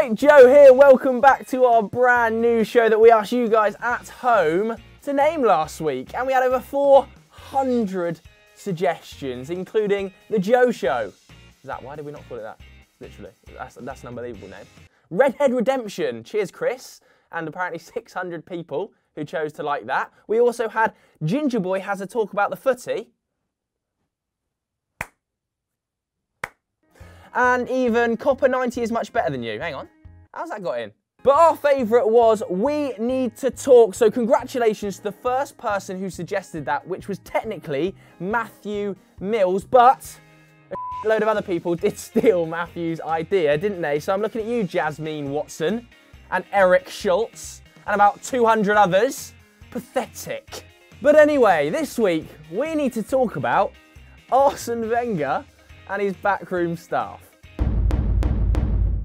Right, Joe here. Welcome back to our brand new show that we asked you guys at home to name last week. And we had over 400 suggestions, including the Joe Show. Is that, why did we not call it that? Literally, that's an unbelievable name. Redhead Redemption, cheers Chris. And apparently 600 people who chose to like that. We also had Ginger Boy has a talk about the footy. And even Copper 90 is much better than you. Hang on, how's that got in? But our favourite was We Need to Talk. So congratulations to the first person who suggested that, which was technically Matthew Mills. But a load of other people did steal Matthew's idea, didn't they? So I'm looking at you, Jasmine Watson, and Eric Schultz, and about 200 others. Pathetic. But anyway, this week, we need to talk about Arsene Wenger and his backroom staff.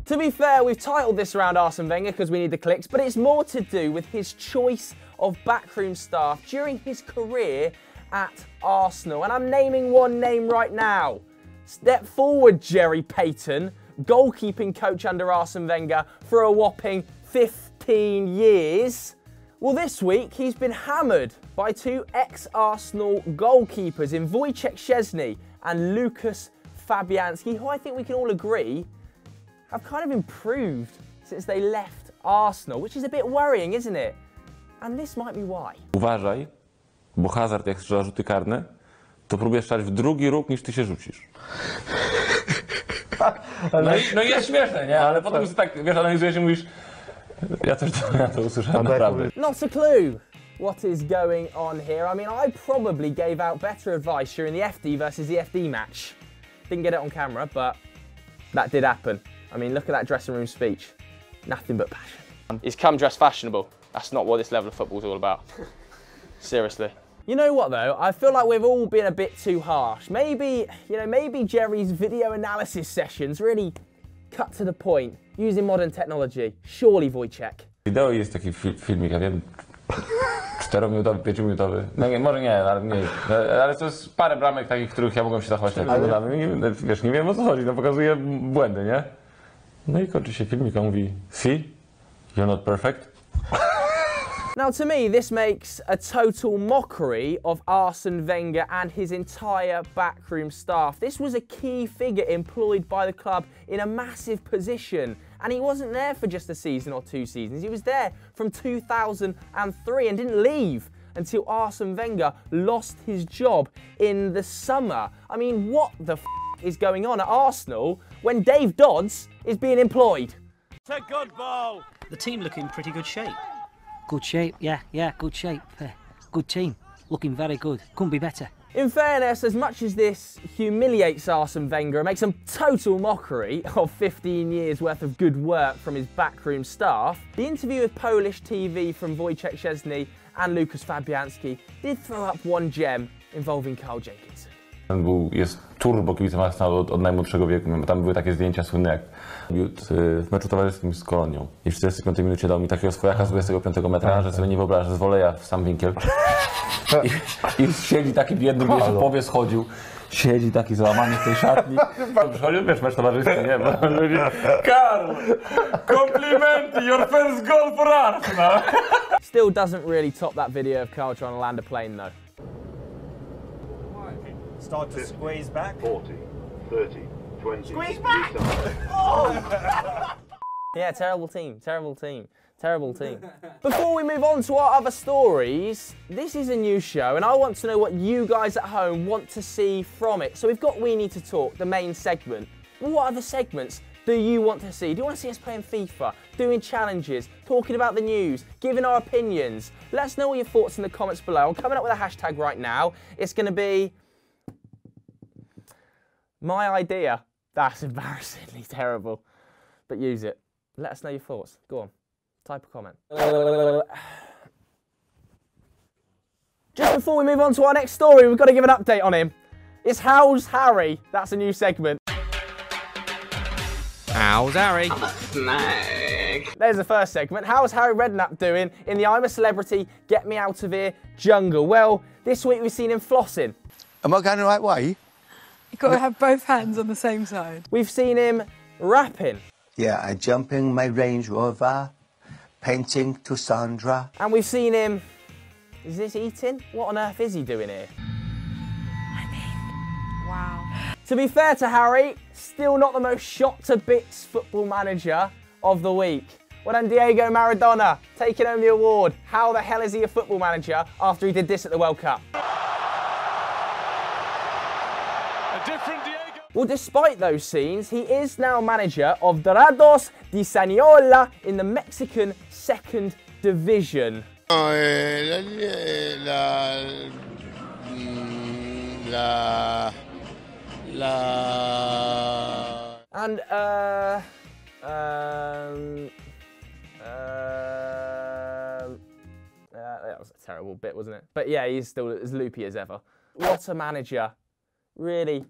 To be fair, we've titled this around Arsene Wenger because we need the clicks, but it's more to do with his choice of backroom staff during his career at Arsenal. And I'm naming one name right now. Step forward, Jerry Payton, goalkeeping coach under Arsene Wenger for a whopping 15 years. Well, this week, he's been hammered by two ex-Arsenal goalkeepers in Wojciech Szczesny and Lucas Fabianski, who I think we can all agree have kind of improved since they left Arsenal, which is a bit worrying, isn't it? And this might be why. Uważaj, bo Hazard jak strzela rzuty karne, to próbuje strzelać w drugi róg niż ty się rzucisz. No i jest śmieszne, nie? Ale potem tak, wiesz, analizujesz i mówisz, ja to usłyszałem naprawdę. Not a clue what is going on here. I mean, I probably gave out better advice during the FD versus the FD match. Didn't get it on camera, but that did happen. I mean, look at that dressing room speech. Nothing but passion. He's come dressed fashionable. That's not what this level of football is all about. Seriously. You know what though? I feel like we've all been a bit too harsh. Maybe, maybe Jerry's video analysis sessions really cut to the point, using modern technology. Surely, Wojciech. Wideo jest taki filmik, ja wiem, 4-minutowy, 5-minutowy. No nie, może nie, ale mniej. Ale to jest parę bramek takich, których ja mogłem się zachować tak wyglądamy. Wiesz, nie wiem o co chodzi, no pokazuje błędy, nie? No i kończy się filmik, on mówi, see, you're not perfect. Now, to me, this makes a total mockery of Arsene Wenger and his entire backroom staff. This was a key figure employed by the club in a massive position. And he wasn't there for just a season or 2 seasons. He was there from 2003 and didn't leave until Arsene Wenger lost his job in the summer. I mean, what the f is going on at Arsenal when Dave Dodds is being employed? It's a good ball. The team look in pretty good shape. Good shape, yeah, good shape. Good team, looking very good. Couldn't be better. In fairness, as much as this humiliates Arsene Wenger and makes a total mockery of 15 years worth of good work from his backroom staff, the interview with Polish TV from Wojciech Szczesny and Lucas Fabianski did throw up one gem involving Carl Jenkinson. Jest turbo kibicem Arsenalu od najmłodszego wieku. Tam były takie zdjęcia słynne jak w meczu towarzyskim z Kolonią. I w 45 minucie dał mi takiego swojaka z 25 metra, że sobie nie wyobrażasz, z woleja w sam winkiel. I siedzi taki biedny, wiesz, w powie schodził. Siedzi taki załamany w tej szatni. Przychodził, wiesz, mecz towarzyski, nie? Karl, komplimenty, your first goal for Arsenal. Still doesn't really top that video of Carl trying to land a plane though. Start to squeeze back. 40, 30, 20. Squeeze back! Oh! Yeah, terrible team, terrible team, terrible team. Before we move on to our other stories, this is a new show and I want to know what you guys at home want to see from it. So we've got We Need to Talk, the main segment. But what other segments do you want to see? Do you want to see us playing FIFA, doing challenges, talking about the news, giving our opinions? Let us know all your thoughts in the comments below. I'm coming up with a hashtag right now. It's going to be my idea. That's embarrassingly terrible, but use it. Let us know your thoughts. Go on, type a comment. Just before we move on to our next story, we've got to give an update on him. It's How's Harry. That's a new segment. How's Harry? There's the first segment. How's Harry Redknapp doing in the I'm a Celebrity, Get Me Out of Here jungle? Well, this week we've seen him flossing. Am I going the right way? You've got to have both hands on the same side. We've seen him rapping. Yeah, I jump in my Range Rover, painting to Sandra. And we've seen him, is this eating? What on earth is he doing here? Wow. To be fair to Harry, still not the most shot to bits football manager of the week. Well done, Diego Maradona, taking home the award. How the hell is he a football manager after he did this at the World Cup? A different Diego. Well, despite those scenes, he is now manager of Dorados de Saniola in the Mexican Second Division. And, that was a terrible bit, wasn't it? But yeah, he's still as loopy as ever. What a manager. Really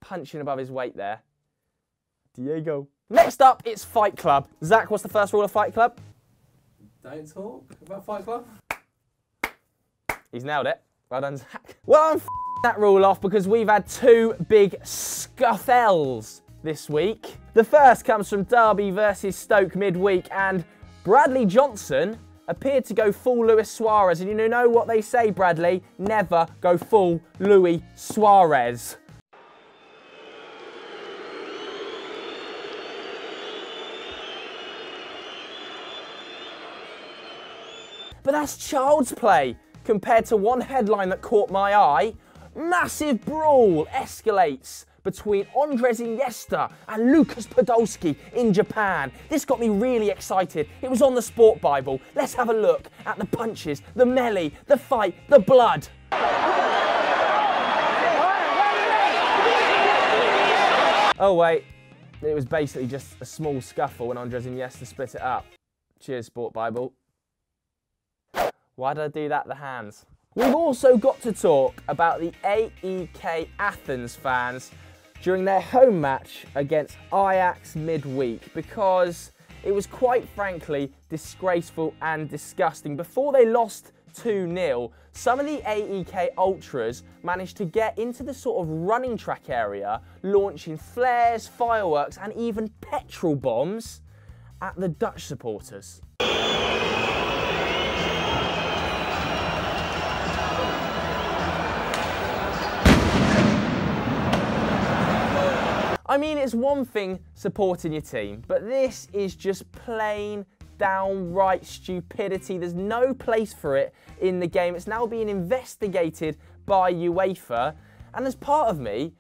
punching above his weight there. Diego. Next up, it's Fight Club. Zach, what's the first rule of Fight Club? Don't talk about Fight Club. He's nailed it. Well done, Zach. Well, I'm that rule off because we've had two big scuffles this week. The first comes from Derby versus Stoke midweek, and Bradley Johnson appeared to go full Luis Suarez. And you know what they say, Bradley? Never go full Luis Suarez. But that's child's play compared to one headline that caught my eye. Massive brawl escalates between Andres Iniesta and Lucas Podolski in Japan. This got me really excited. It was on the Sport Bible. Let's have a look at the punches, the melee, the fight, the blood. Oh wait, it was basically just a small scuffle when Andres Iniesta split it up. Cheers, Sport Bible. Why did I do that, the hands? We've also got to talk about the AEK Athens fans during their home match against Ajax midweek, because it was quite frankly disgraceful and disgusting. Before they lost 2-0, some of the AEK ultras managed to get into the sort of running track area, launching flares, fireworks and even petrol bombs at the Dutch supporters. I mean, it's one thing supporting your team, but this is just plain downright stupidity. There's no place for it in the game. It's now being investigated by UEFA, and there's part of me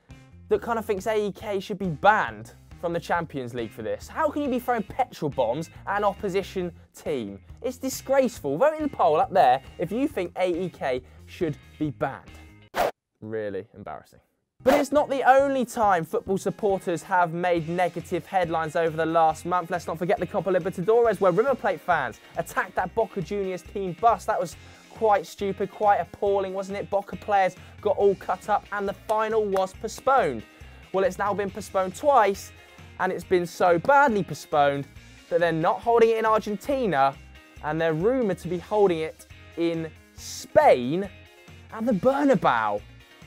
that kind of thinks AEK should be banned from the Champions League for this. How can you be throwing petrol bombs at an opposition team? It's disgraceful. Vote in the poll up there if you think AEK should be banned. Really embarrassing. But it's not the only time football supporters have made negative headlines over the last month. Let's not forget the Copa Libertadores, where River Plate fans attacked that Boca Juniors team bus. That was quite stupid, quite appalling, wasn't it? Boca players got all cut up and the final was postponed. Well, it's now been postponed twice, and it's been so badly postponed that they're not holding it in Argentina, and they're rumoured to be holding it in Spain at the Bernabeu.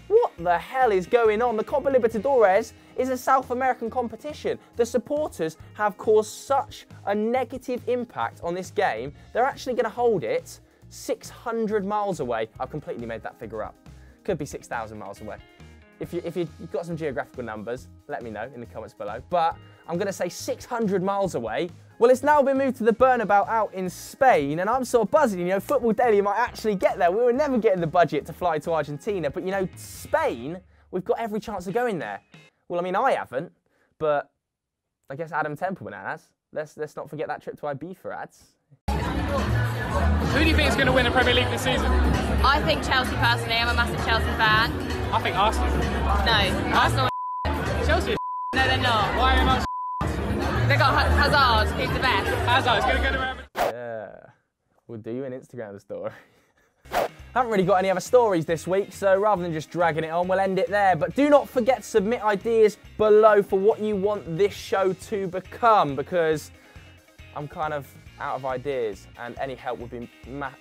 What the hell is going on? The Copa Libertadores is a South American competition. The supporters have caused such a negative impact on this game, they're actually going to hold it 600 miles away. I've completely made that figure up. Could be 6,000 miles away. If you've got some geographical numbers, let me know in the comments below. But I'm going to say 600 miles away. Well, it's now been moved to the Bernabeu out in Spain, and I'm sort of buzzing. You know, Football Daily might actually get there. We were never getting the budget to fly to Argentina, but you know, Spain, we've got every chance of going there. Well, I mean, I haven't, but I guess Adam Templeman has. Let's not forget that trip to Ibiza, ads. Who do you think is going to win the Premier League this season? I think Chelsea personally. I'm a massive Chelsea fan. I think Arsenal. No, Arsenal. Chelsea. No, they're not. Why are they not? They got Hazard, who's the best. Hazard's going to go to Real Madrid. Yeah, we'll do an Instagram story. Haven't really got any other stories this week, so rather than just dragging it on, we'll end it there. But do not forget to submit ideas below for what you want this show to become, because I'm kind of out of ideas, and any help would be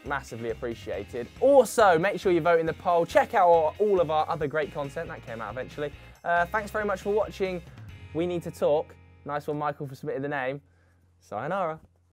massively appreciated. Also, make sure you vote in the poll. Check out all of our other great content that came out eventually. Thanks very much for watching. We Need to Talk. Nice one, Michael, for submitting the name. Sayonara.